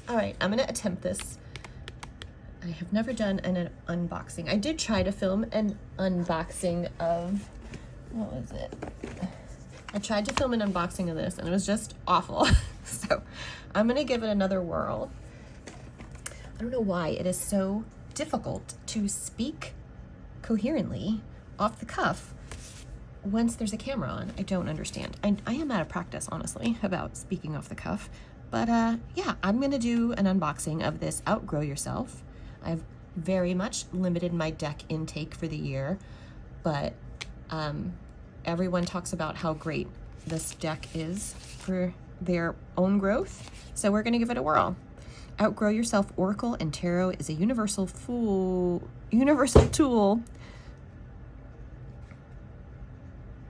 All right, I'm gonna attempt this. I have never done an unboxing. I did try to film an unboxing of, what was it? I tried to film an unboxing of this and it was just awful. So I'm gonna give it another whirl. I don't know why it is so difficult to speak coherently off the cuff once there's a camera on. I don't understand. I am out of practice, honestly, about speaking off the cuff. But yeah, I'm gonna do an unboxing of this Outgrow Yourself. I've very much limited my deck intake for the year, but everyone talks about how great this deck is for their own growth. So we're gonna give it a whirl. Outgrow Yourself Oracle and Tarot is a universal tool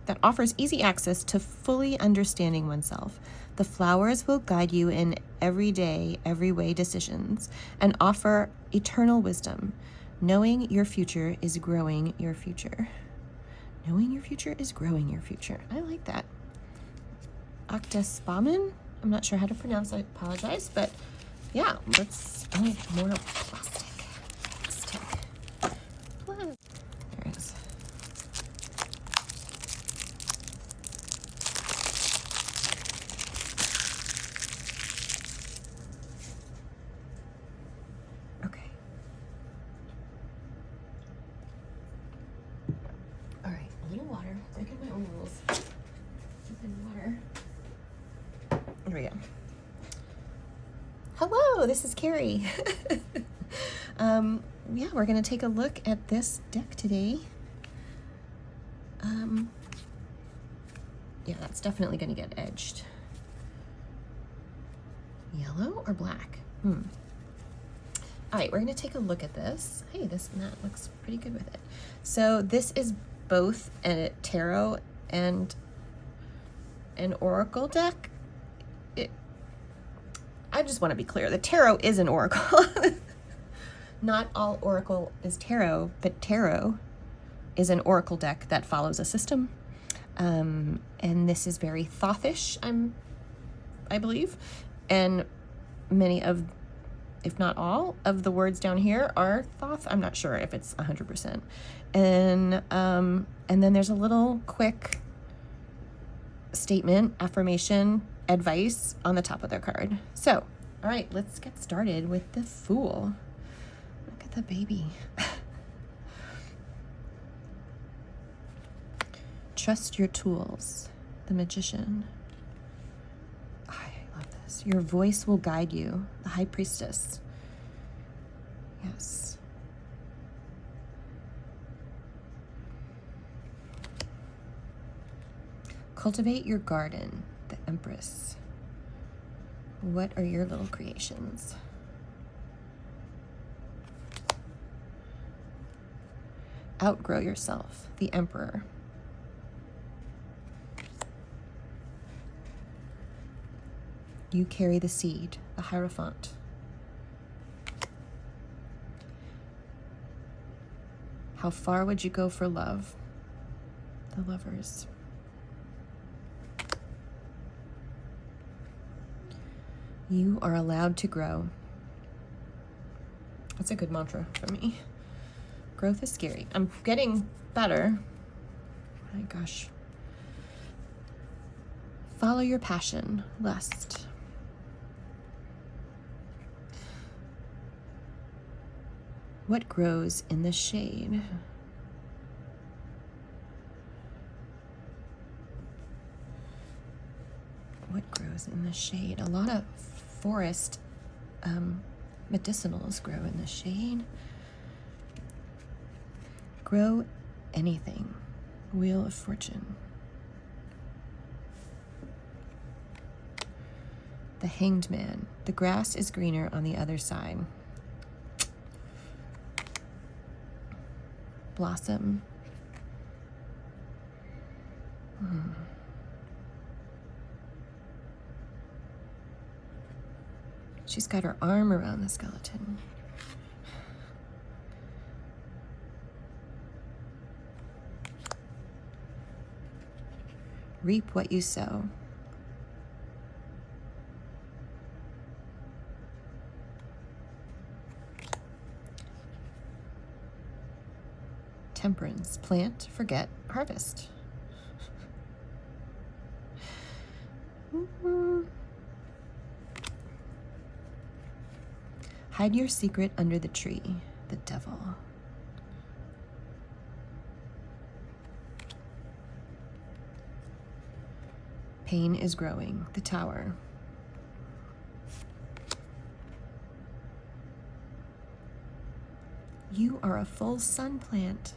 that offers easy access to fully understanding oneself. The flowers will guide you in everyday, every way decisions and offer eternal wisdom. Knowing your future is growing your future. Knowing your future is growing your future. I like that. Octaspamen? I'm not sure how to pronounce it. I apologize, but yeah, let's, oh, more plastic. Let's take, there it is. Okay. All right, a little water. Breaking my own rules. Keeping water. There we go. Hello, this is Carrie. Yeah, we're gonna take a look at this deck today. Yeah, that's definitely gonna get edged. Yellow or black? All right, we're gonna take a look at this. Hey, this mat looks pretty good with it. So this is both a tarot and an oracle deck. I just want to be clear, the tarot is an oracle. Not all oracle is tarot, but tarot is an oracle deck that follows a system. And this is very Thothish, I believe. And many of, if not all, of the words down here are Thoth. I'm not sure if it's 100%. And then there's a little quick statement, affirmation, advice on the top of their card. So, all right, let's get started with the Fool. Look at the baby. Trust your tools. The Magician. I love this. Your voice will guide you. The High Priestess. Yes. Cultivate your garden. The Empress. What are your little creations? Outgrow yourself. The Emperor. You carry the seed. The Hierophant. How far would you go for love? The Lovers. You are allowed to grow. That's a good mantra for me. Growth is scary. I'm getting better. My gosh. Follow your passion. Lust. What grows in the shade? What grows in the shade? A lot of forest medicinals grow in the shade. Grow anything. Wheel of Fortune. The Hanged Man. The grass is greener on the other side. Blossom. She's got her arm around the skeleton. Reap what you sow. Temperance. Plant, forget, harvest. Hide your secret under the tree, the devil. Pain is growing, the tower. You are a full sun plant,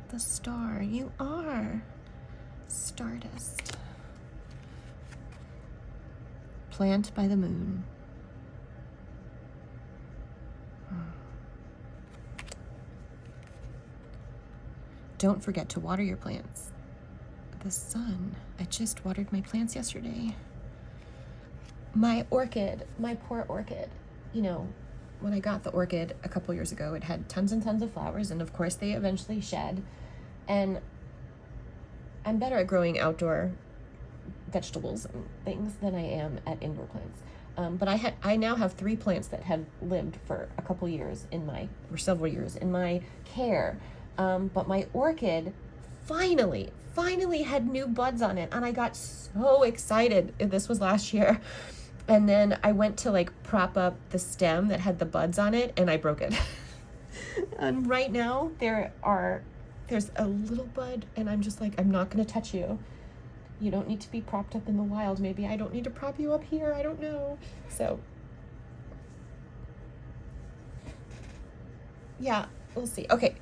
the star. You are stardust. Plant by the moon. Don't forget to water your plants. The sun. I just watered my plants yesterday. My orchid, my poor orchid. You know, when I got the orchid a couple years ago, it had tons and tons of flowers, and of course they eventually shed. And I'm better at growing outdoor vegetables and things than I am at indoor plants. But I now have 3 plants that have lived for a couple years or several years in my care. But my orchid finally had new buds on it, and I got so excited. This was last year. And then I went to like prop up the stem that had the buds on it, and I broke it. And right now there's a little bud, and I'm just like, I'm not gonna touch you. You don't need to be propped up in the wild. Maybe I don't need to prop you up here. I don't know. So yeah, we'll see. Okay.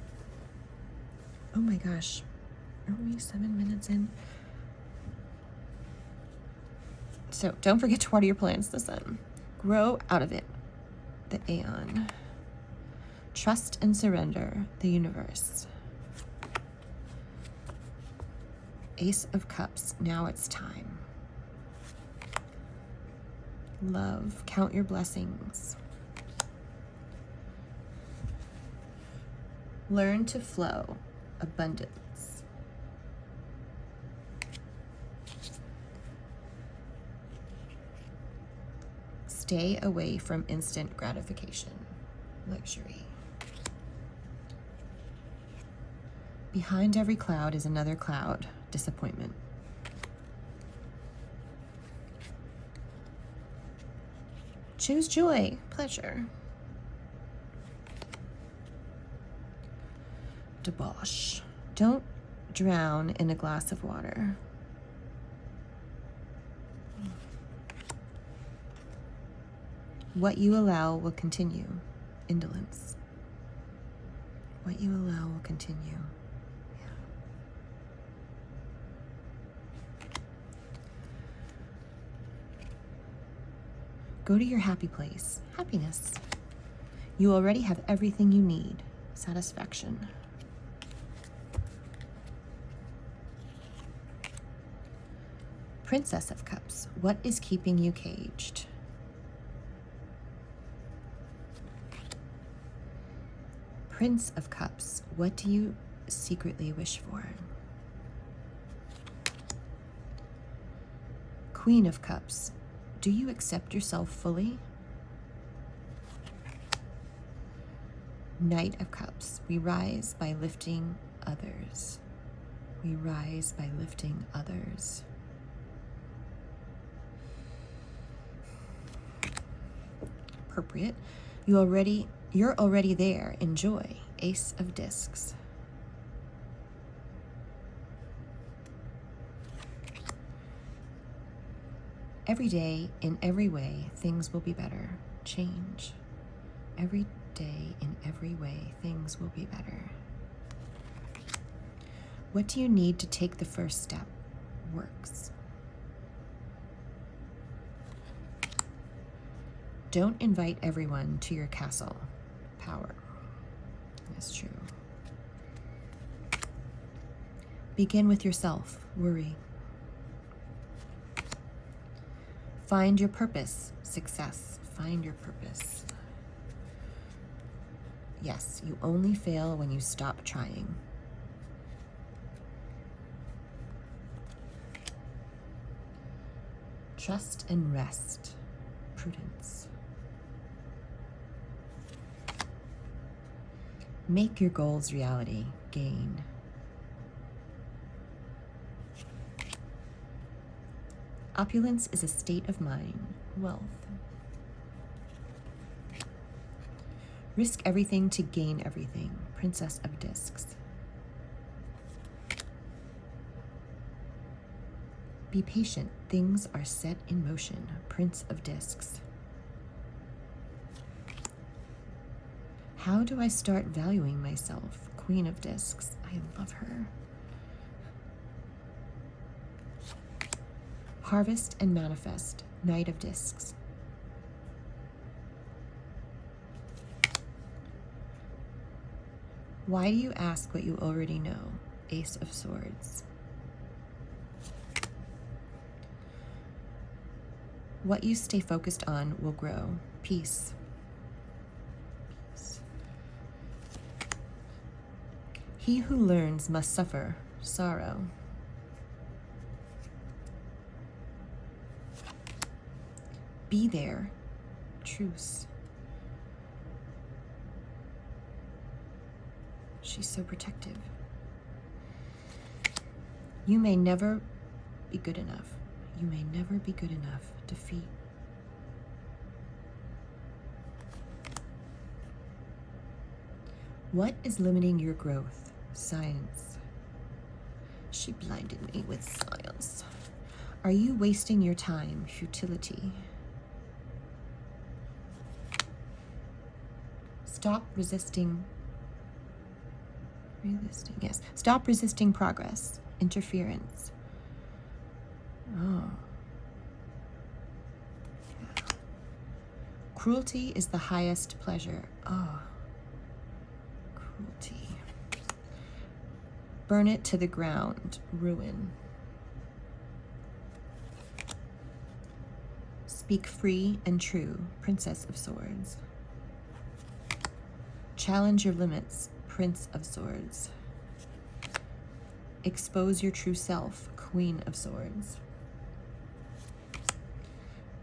Oh my gosh. Are we 7 minutes in? So don't forget to water your plants, the sun. Grow out of it, the aeon. Trust and surrender, the universe. Ace of Cups, now it's time. Love, count your blessings. Learn to flow, abundance. Stay away from instant gratification, luxury. Behind every cloud is another cloud, disappointment. Choose joy, pleasure. Debauch. Don't drown in a glass of water. What you allow will continue. Indolence. What you allow will continue. Go to your happy place. Happiness. You already have everything you need. Satisfaction. Princess of Cups. What is keeping you caged? Prince of Cups. What do you secretly wish for? Queen of Cups. Do you accept yourself fully? Knight of Cups. We rise by lifting others. We rise by lifting others. Appropriate. You're already there. Enjoy. Ace of Discs. Every day, in every way, things will be better. Change. Every day, in every way, things will be better. What do you need to take the first step? Works. Don't invite everyone to your castle. Power. That's true. Begin with yourself. Worry. Find your purpose. Success. Find your purpose. Yes, you only fail when you stop trying. Trust and rest. Prudence. Make your goals reality. Gain. Opulence is a state of mind. Wealth. Risk everything to gain everything. Princess of Discs. Be patient. Things are set in motion. Prince of Discs. How do I start valuing myself? Queen of Discs. I love her. Harvest and manifest. Knight of Discs. Why do you ask what you already know? Ace of Swords. What you stay focused on will grow. Peace. Peace. He who learns must suffer. Sorrow. Be there. Truce. She's so protective. You may never be good enough. You may never be good enough. Defeat. What is limiting your growth? Science. She blinded me with science. Are you wasting your time? Futility. Stop resisting. Yes. Stop resisting progress. Interference. Oh. Yeah. Cruelty is the highest pleasure. Oh. Cruelty. Burn it to the ground. Ruin. Speak free and true. Princess of Swords. Challenge your limits. Prince of Swords. Expose your true self. Queen of Swords.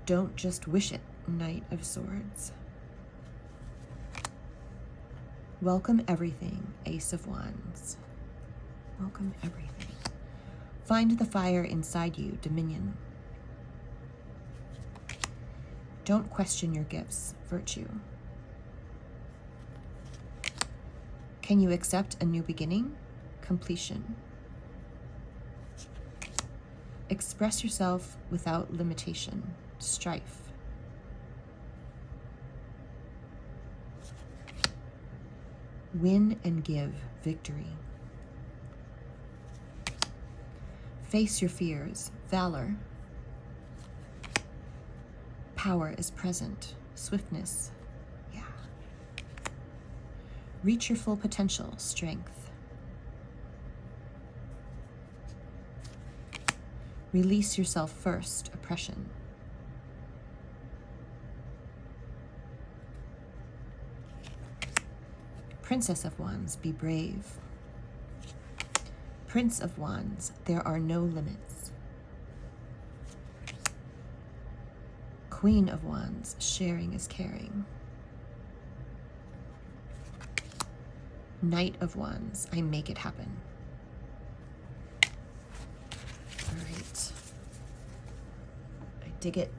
Don't just wish it. Knight of Swords. Welcome everything. Ace of Wands. Welcome everything. Find the fire inside you. Dominion. Don't question your gifts. Virtue. Can you accept a new beginning? Completion. Express yourself without limitation. Strife. Win and give. Victory. Face your fears. Valor. Power is present. Swiftness. Reach your full potential. Strength. Release yourself first. Oppression. Princess of Wands. Be brave. Prince of Wands. There are no limits. Queen of Wands. Sharing is caring. Knight of Wands. I make it happen. All right. I dig it.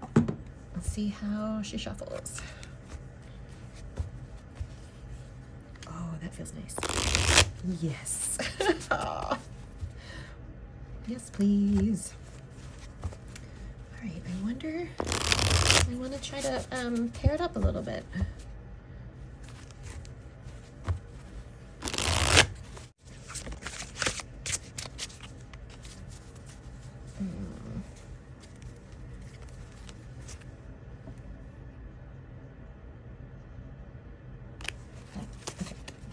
Let's see how she shuffles. Oh, that feels nice. Yes. Yes, please. All right. I wonder. I want to try to pair it up a little bit.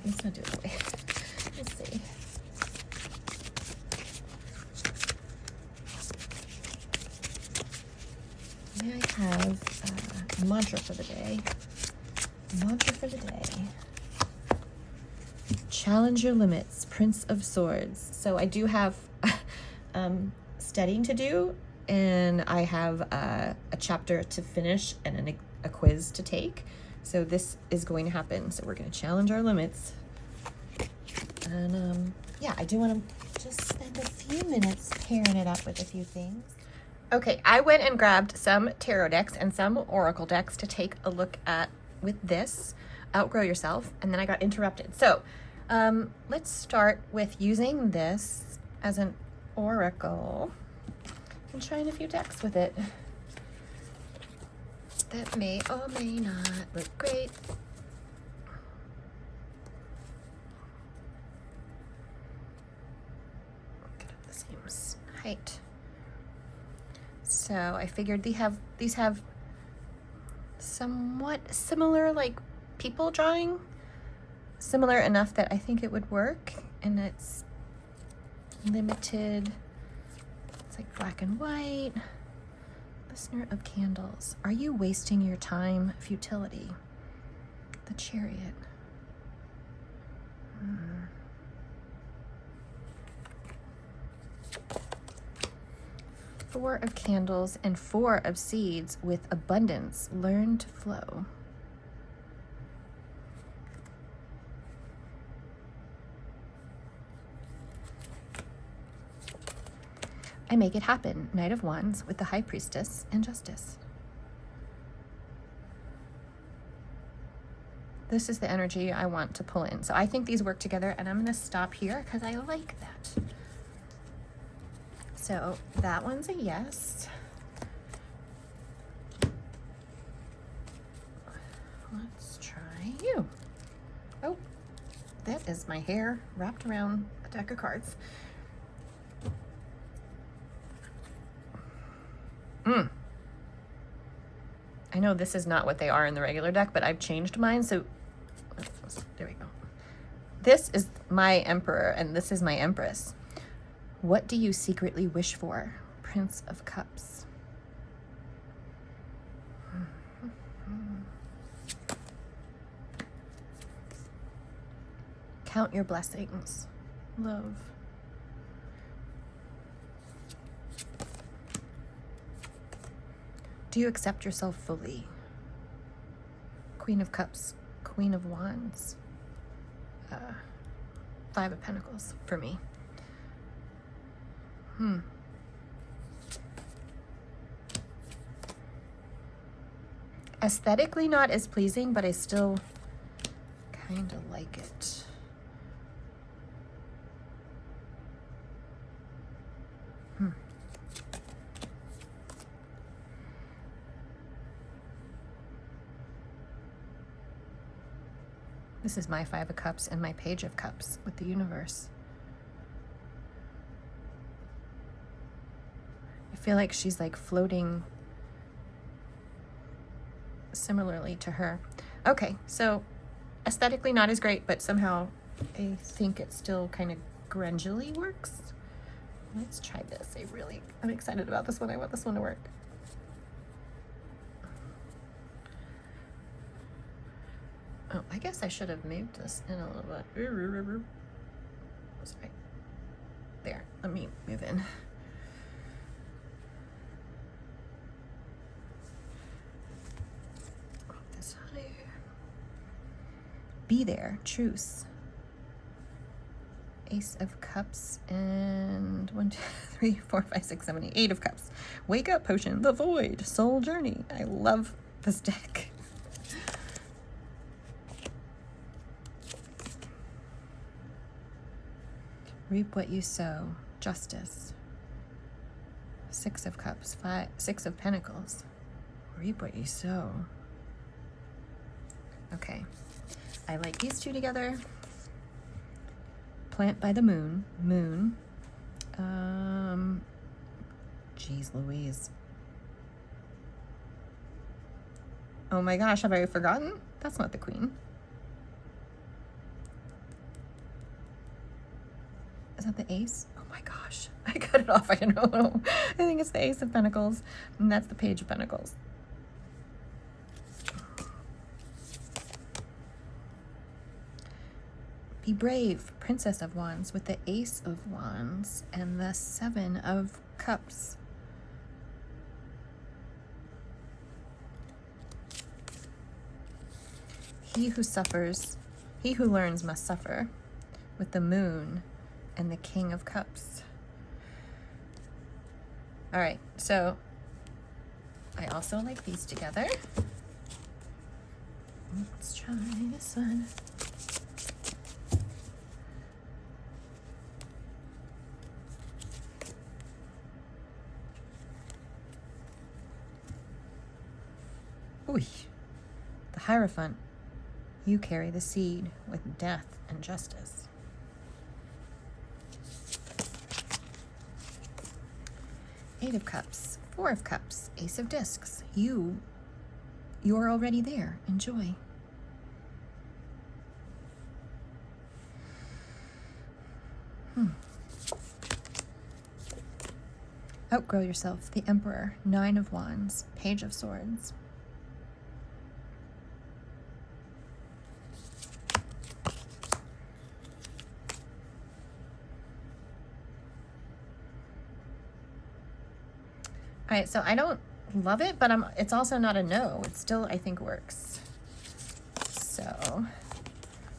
Let's not do it that way. Let's see. May I have a mantra for the day? Mantra for the day. Challenge your limits. Prince of Swords. So I do have studying to do and I have a chapter to finish and a quiz to take. So this is going to happen. So we're going to challenge our limits. And yeah, I do want to just spend a few minutes pairing it up with a few things. Okay, I went and grabbed some tarot decks and some oracle decks to take a look at with this, Outgrow Yourself, and then I got interrupted. So let's start with using this as an oracle and trying a few decks with it. That may or may not look great. Get up the same height. So I figured these have somewhat similar, like, people drawing. Similar enough that I think it would work, and it's limited. It's like black and white. Listener of Candles. Are you wasting your time? Futility. The Chariot. Four of Candles and Four of Seeds with abundance. Learn to flow. I make it happen. Knight of Wands with the High Priestess and Justice. This is the energy I want to pull in. So I think these work together, and I'm going to stop here because I like that. So that one's a yes. Let's try you. Oh, that is my hair wrapped around a deck of cards. I know this is not what they are in the regular deck, but I've changed mine, so there we go. This is my Emperor, and this is my Empress. What do you secretly wish for? Prince of Cups. Count your blessings. Love. Do you accept yourself fully? Queen of Cups, Queen of Wands. Five of Pentacles for me. Aesthetically not as pleasing, but I still kind of like it. This is my Five of Cups and my Page of Cups with the Universe. I feel like she's like floating similarly to her. Okay, so aesthetically not as great, but somehow I think it still kind of grungily works. Let's try this. I'm excited about this one. I want this one to work. Oh, I guess I should have moved this in a little bit. Sorry. There, let me move in. This higher. Be there, truce. Ace of Cups and 1, 2, 3, 4, 5, 6, 7, 8. 8 of Cups. Wake Up Potion, The Void, Soul Journey. I love this deck. Reap what you sow. Justice. 6 of Cups. 6 of Pentacles. Reap what you sow. Okay. I like these two together. Plant by the Moon. Moon. Geez Louise. Oh my gosh, have I forgotten? That's not the Queen. Is that the Ace? Oh my gosh, I cut it off. I don't know. I think it's the Ace of Pentacles, and that's the Page of Pentacles. Be brave, Princess of Wands with the Ace of Wands and the 7 of Cups. He who learns must suffer, with the moon and the King of Cups. All right, so I also like these together. Let's try this one. Ooh, the Hierophant. You carry the seed with death and justice. Eight of Cups, Four of Cups, Ace of Discs. You're already there. Enjoy. Outgrow yourself. The Emperor, Nine of Wands, Page of Swords. All right, so I don't love it, but it's also not a no. It still, I think, works. So,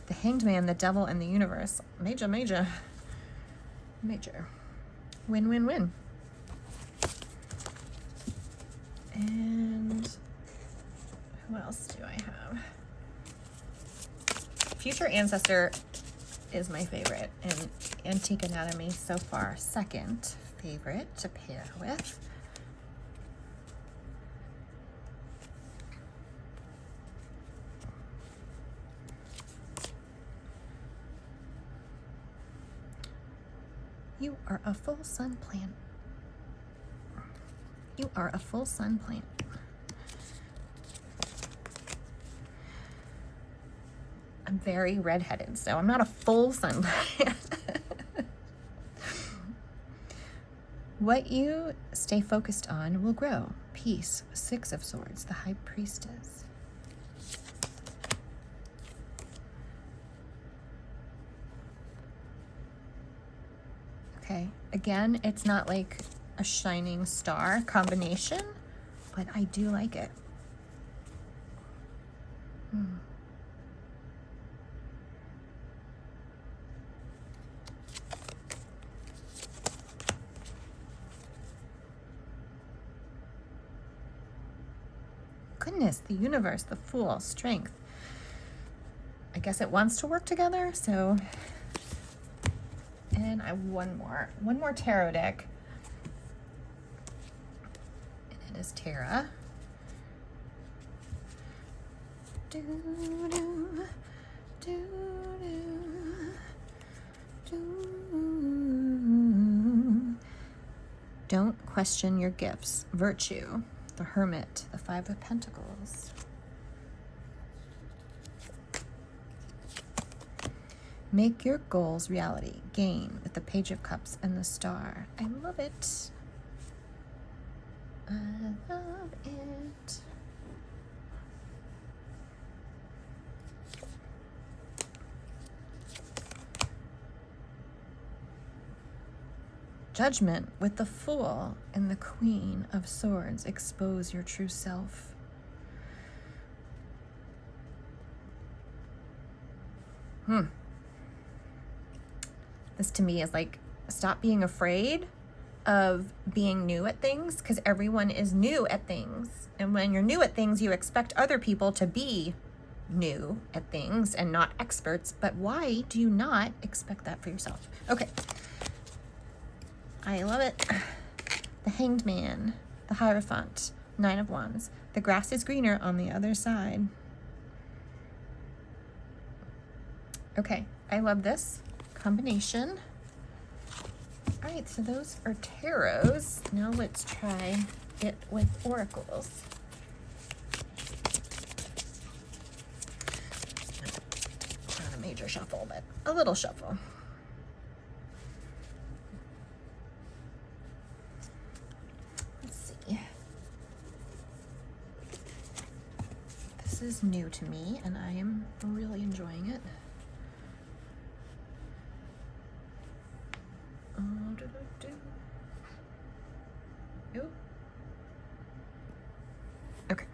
the Hanged Man, the Devil, and the Universe. Major, major, major. Win, win, win. And who else do I have? Future Ancestor is my favorite, and Antique Anatomy so far second favorite to pair with. You are a full sun plant. You are a full sun plant. I'm very redheaded, so I'm not a full sun plant. What you stay focused on will grow. Peace, Six of Swords, the High Priestess. Okay, again, it's not like a shining star combination, but I do like it. Goodness, the Universe, the Fool, Strength. I guess it wants to work together, so... And I have one more tarot deck. And it is Tara. Don't question your gifts. Virtue, the Hermit, the Five of Pentacles. Make your goals reality. Gain with the Page of Cups and the Star. I love it. I love it. Judgment with the Fool and the Queen of Swords. Expose your true self. This to me is like, stop being afraid of being new at things, because everyone is new at things. And when you're new at things, you expect other people to be new at things and not experts. But why do you not expect that for yourself? Okay. I love it. The Hanged Man, the Hierophant, Nine of Wands. The grass is greener on the other side. Okay, I love this combination. All right, so those are tarots. Now let's try it with oracles. Not a major shuffle, but a little shuffle. Let's see. This is new to me, and I am really enjoying it. Ooh. Okay.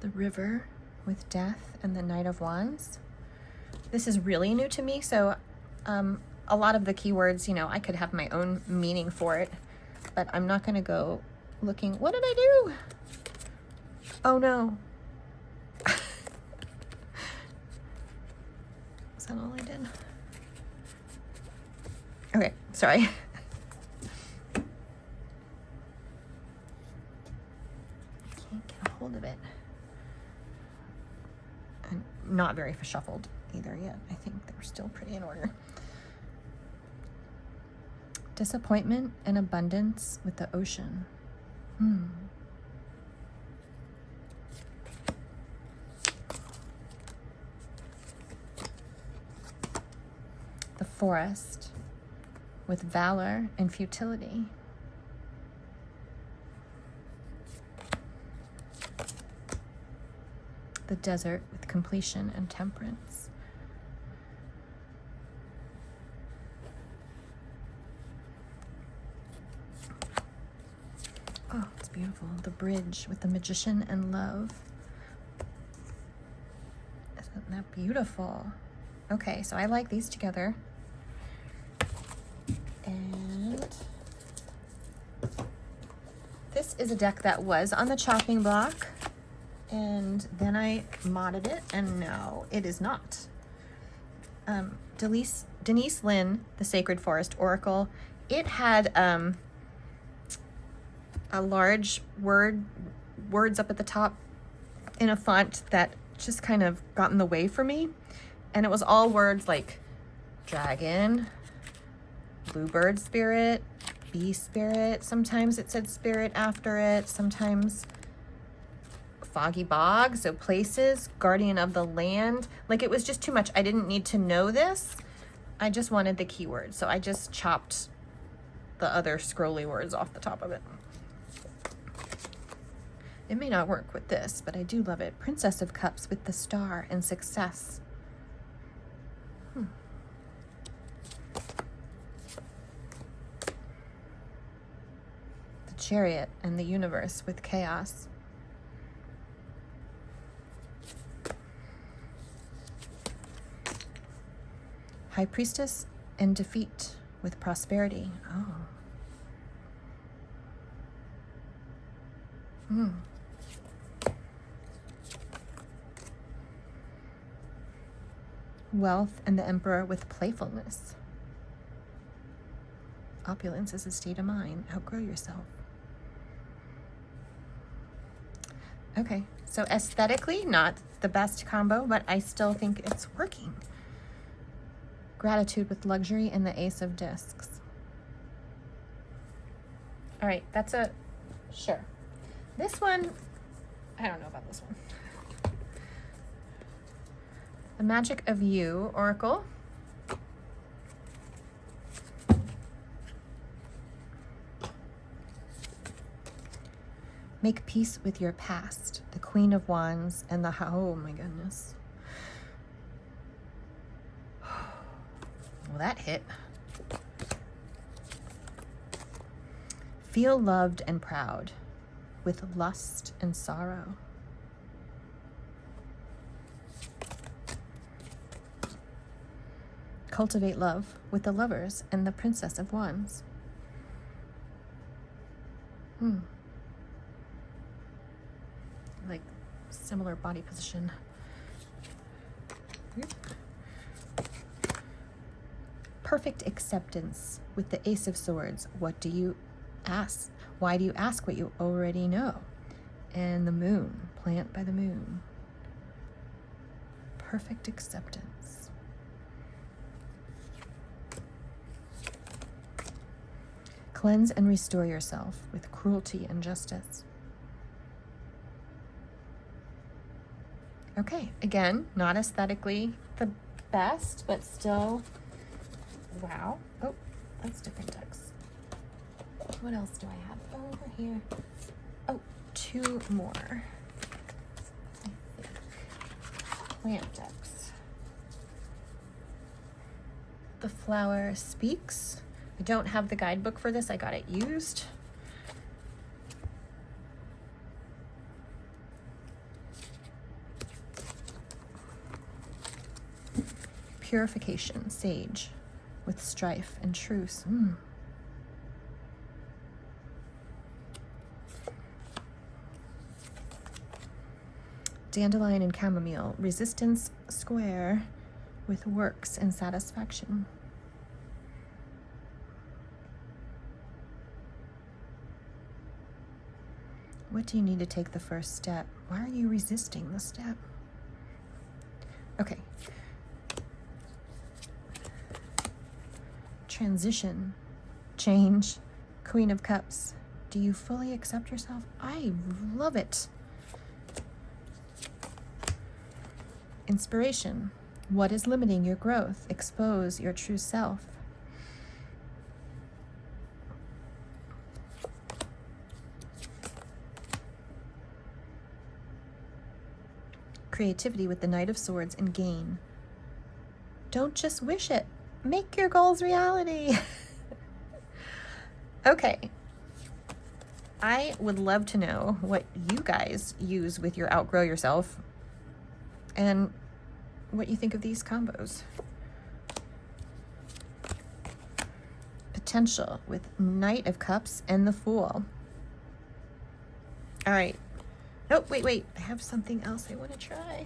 The River with Death and the Knight of Wands. This is really new to me, so a lot of the keywords, you know, I could have my own meaning for it, but I'm not going to go looking. What did I do? Oh no. Is that all I did? Okay, sorry. Can't get a hold of it. And not very shuffled either yet. I think they're still pretty in order. Disappointment and abundance with the ocean. The forest with valor and futility. The desert with completion and temperance. Oh, it's beautiful. The bridge with the magician and love. Isn't that beautiful? Okay, so I like these together. And this is a deck that was on the chopping block, and then I modded it, and no, it is not. Denise Lynn, the Sacred Forest Oracle. It had a large words up at the top in a font that just kind of got in the way for me. And it was all words like dragon, bluebird spirit, bee spirit. Sometimes it said spirit after it. Sometimes foggy bog, so places, guardian of the land. Like, it was just too much. I didn't need to know this. I just wanted the keyword. So I just chopped the other scrolly words off the top of it. It may not work with this, but I do love it. Princess of Cups with the star and success. The Chariot and the universe with chaos. High Priestess and defeat with prosperity. Oh. Wealth and the Emperor with playfulness. Opulence is a state of mind. Outgrow yourself. Okay, so aesthetically, not the best combo, but I still think it's working. Gratitude with luxury and the Ace of Discs. All right, that's a, sure. This one, I don't know about this one. The Magic of You, Oracle. Make peace with your past. The Queen of Wands and the, oh my goodness. Well, that hit. Feel loved and proud with lust and sorrow. Cultivate love with the Lovers and the Princess of Wands. Like similar body position. Perfect acceptance with the Ace of Swords. What do you ask? Why do you ask what you already know? And the Moon, plant by the moon. Perfect acceptance. Cleanse and restore yourself with cruelty and justice. Okay, again, not aesthetically the best, but still, wow. Oh, that's different decks. What else do I have over here? Oh, two more. Plant decks. The Flower Speaks. I don't have the guidebook for this. I got it used. purification, sage, with strife and truce. Dandelion and chamomile, resistance square with works and satisfaction. What do you need to take the first step? Why are you resisting the step? Okay. Transition, change, Queen of Cups. Do you fully accept yourself? I love it. Inspiration. What is limiting your growth? Expose your true self. Creativity with the Knight of Swords and gain. Don't just wish it. Make your goals reality. Okay. I would love to know what you guys use with your Outgrow Yourself and what you think of these combos. Potential with Knight of Cups and the Fool. All right. Oh, wait. I have something else I want to try.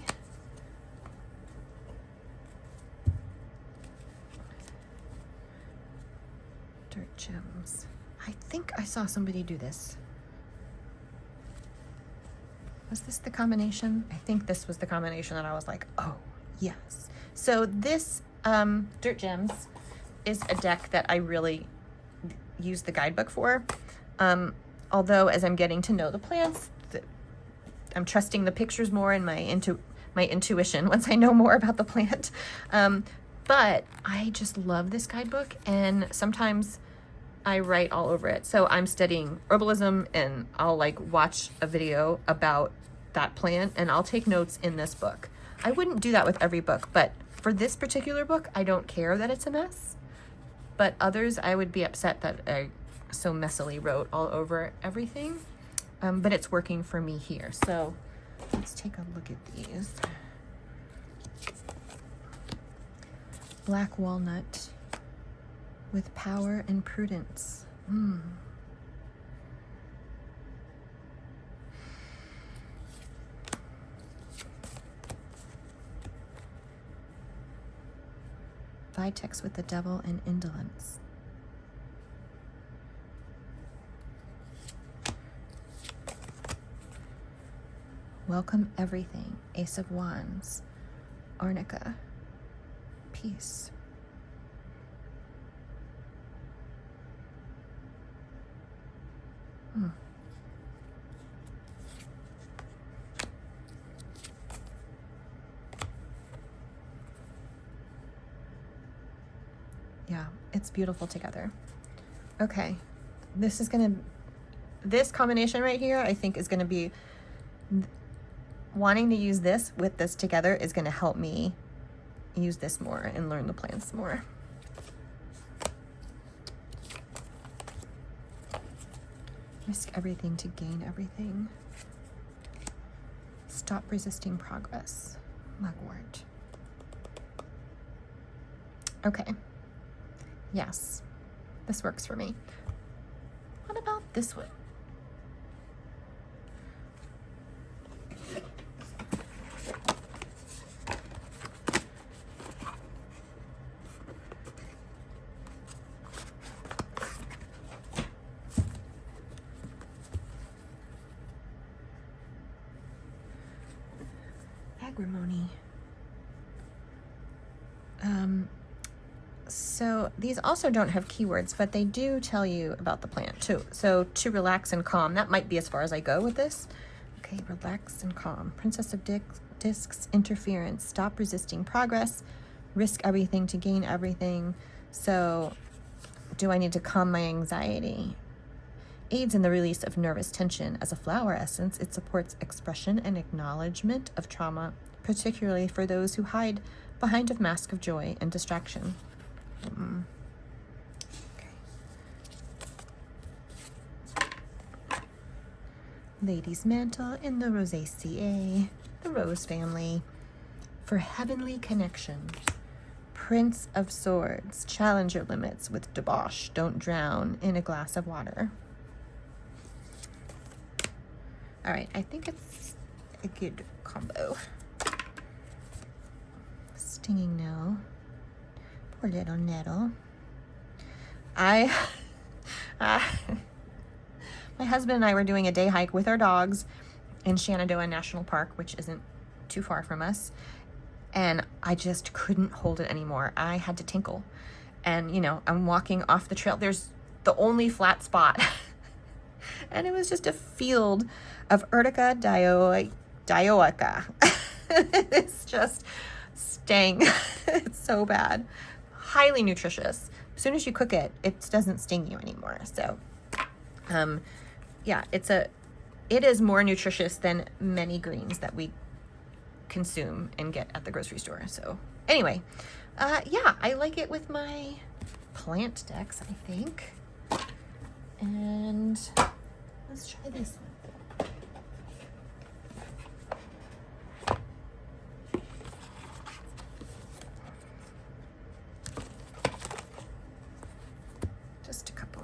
Dirt gems. I think I saw somebody do this. Was this the combination? I think this was the combination that I was like, oh, yes. So this Dirt Gems is a deck that I really use the guidebook for. Although as I'm getting to know the plants, I'm trusting the pictures more and my intuition once I know more about the plant. But I just love this guidebook, and sometimes I write all over it. So I'm studying herbalism and I'll like watch a video about that plant and I'll take notes in this book. I wouldn't do that with every book, but for this particular book, I don't care that it's a mess. But others, I would be upset that I so messily wrote all over everything. But it's working for me here. So let's take a look at these. Black walnut with power and prudence. Vitex with the devil and indolence. Welcome everything. Ace of Wands. Arnica. Peace. Yeah, it's beautiful together. Okay, this combination right here, I think is gonna be, wanting to use this with this together is gonna help me use this more and learn the plants more. Risk everything to gain everything. Stop resisting progress. Mugwort. Okay. Yes, this works for me. What about this one? Agrimony. So these also don't have keywords, but they do tell you about the plant too. So to relax and calm, that might be as far as I go with this. Okay, relax and calm. Princess of Discs, interference, stop resisting progress, risk everything to gain everything. So do I need to calm my anxiety? Aids in the release of nervous tension. As a flower essence, it supports expression and acknowledgement of trauma, particularly for those who hide behind a mask of joy and distraction. Okay. Lady's Mantle in the Rosaceae, the Rose family, for heavenly connections. Prince of Swords. Challenge your limits with debauch. Don't drown in a glass of water. All right, I think it's a good combo. Stinging no. Poor little nettle. My husband and I were doing a day hike with our dogs in Shenandoah National Park, which isn't too far from us. And I just couldn't hold it anymore. I had to tinkle. And, you know, I'm walking off the trail. There's the only flat spot. And it was just a field of Urtica dioica. It's just sting. It's so bad. Highly nutritious. As soon as you cook it, it doesn't sting you anymore. So, yeah, it is more nutritious than many greens that we consume and get at the grocery store. So anyway, yeah, I like it with my plant decks, I think. And let's try this one. Just a couple.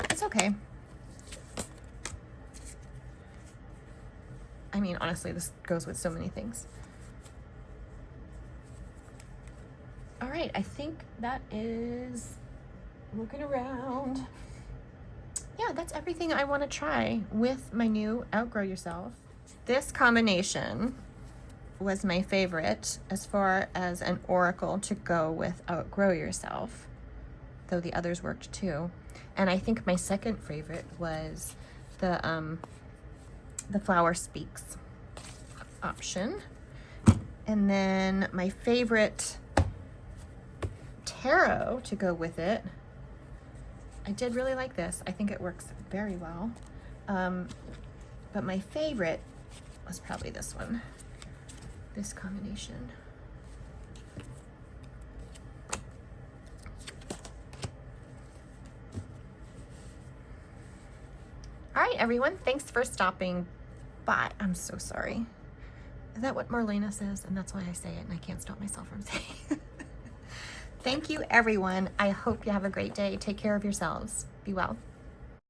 It's okay. I mean, honestly, this goes with so many things. All right, I think that is looking around. Yeah, that's everything I want to try with my new Outgrow Yourself. This combination was my favorite as far as an oracle to go with Outgrow Yourself, though the others worked too. And I think my second favorite was the Flower Speaks option. And then my favorite tarot to go with it, I did really like this. I think it works very well. But my favorite was probably this one, this combination. All right, everyone, thanks for stopping by. I'm so sorry. Is that what Marlena says? And that's why I say it, and I can't stop myself from saying it. Thank you, everyone. I hope you have a great day. Take care of yourselves. Be well.